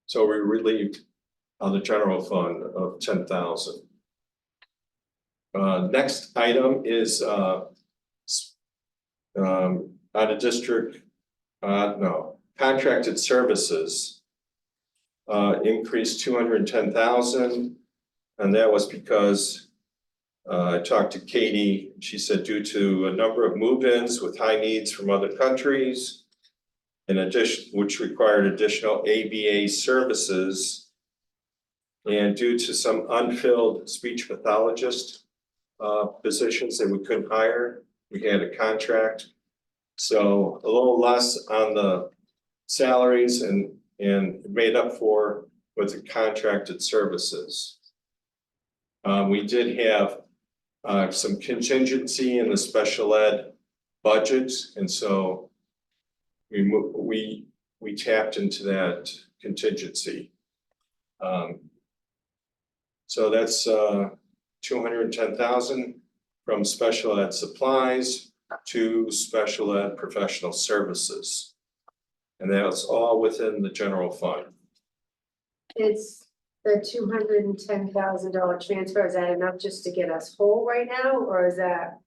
[SPEAKER 2] So we relieved on the general fund of 10,000. Next item is out of district, contracted services. Increased 210,000, and that was because I talked to Katie. She said due to a number of move-ins with high needs from other countries, in addition, which required additional ABA services, and due to some unfilled speech pathologist positions that we couldn't hire, we had a contract. So a little less on the salaries and made up for with the contracted services. We did have some contingency in the special ed budget, and so we tapped into that contingency. So that's 210,000 from special ed supplies to special ed professional services. And that's all within the general fund.
[SPEAKER 1] It's the $210,000 transfer. Is that enough just to get us whole right now, or is that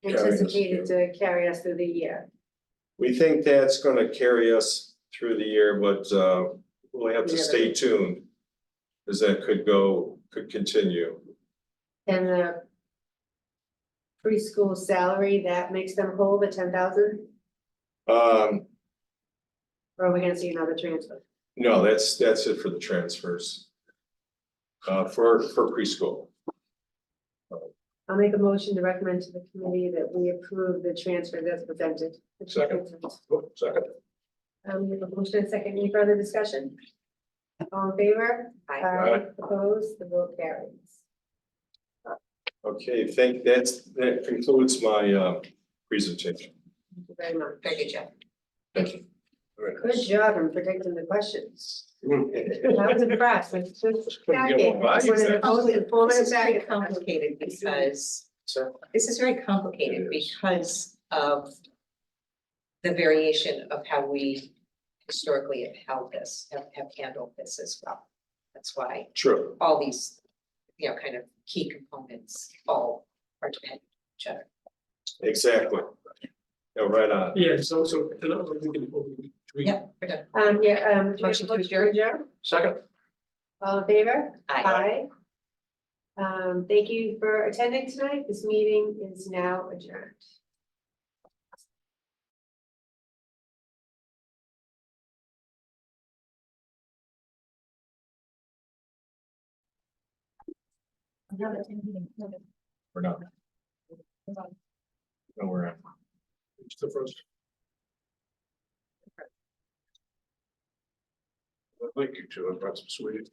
[SPEAKER 5] Carry us
[SPEAKER 1] anticipated to carry us through the year?
[SPEAKER 2] We think that's gonna carry us through the year, but we'll have to stay tuned. As that could continue.
[SPEAKER 1] And the preschool salary, that makes them whole, the 10,000,
[SPEAKER 2] Um,
[SPEAKER 1] or are we gonna see another transfer?
[SPEAKER 2] no, that's it for the transfers. For preschool.
[SPEAKER 1] I'll make a motion to recommend to the committee that we approve the transfer that's presented.
[SPEAKER 5] Second. Oh, second.
[SPEAKER 1] We have a motion and second. Any further discussion? All in favor?
[SPEAKER 4] Aye.
[SPEAKER 1] Opposed? The vote carries.
[SPEAKER 2] Okay, that concludes my presentation.
[SPEAKER 1] Thank you very much.
[SPEAKER 4] Very good job.
[SPEAKER 2] Thank you.
[SPEAKER 5] Very
[SPEAKER 1] Good
[SPEAKER 5] nice.
[SPEAKER 1] job in predicting the questions.
[SPEAKER 5] Mm.
[SPEAKER 1] I was impressed. It's just
[SPEAKER 5] Couldn't get
[SPEAKER 1] packet.
[SPEAKER 5] more
[SPEAKER 1] It's one of the most
[SPEAKER 4] This
[SPEAKER 1] informative
[SPEAKER 4] is very
[SPEAKER 1] packets.
[SPEAKER 4] complicated because,
[SPEAKER 5] So,
[SPEAKER 4] this is very complicated
[SPEAKER 5] It is.
[SPEAKER 4] because of the variation of how we historically have held this, have handled this as well. That's why
[SPEAKER 2] True.
[SPEAKER 4] all these, kind of key components all are dependent on each other.
[SPEAKER 2] Exactly. Yeah, right on.
[SPEAKER 3] Yeah, so, we can, we,
[SPEAKER 4] Yeah, we're done.
[SPEAKER 1] Do you have
[SPEAKER 4] Motion
[SPEAKER 1] a
[SPEAKER 4] to adjourn?
[SPEAKER 5] second.
[SPEAKER 1] All in favor?
[SPEAKER 4] Aye.
[SPEAKER 1] Thank you for attending tonight. This meeting is now adjourned.
[SPEAKER 2] We're not. No, we're at.
[SPEAKER 3] it's the first.
[SPEAKER 5] I'd like you to, I've got some sweet.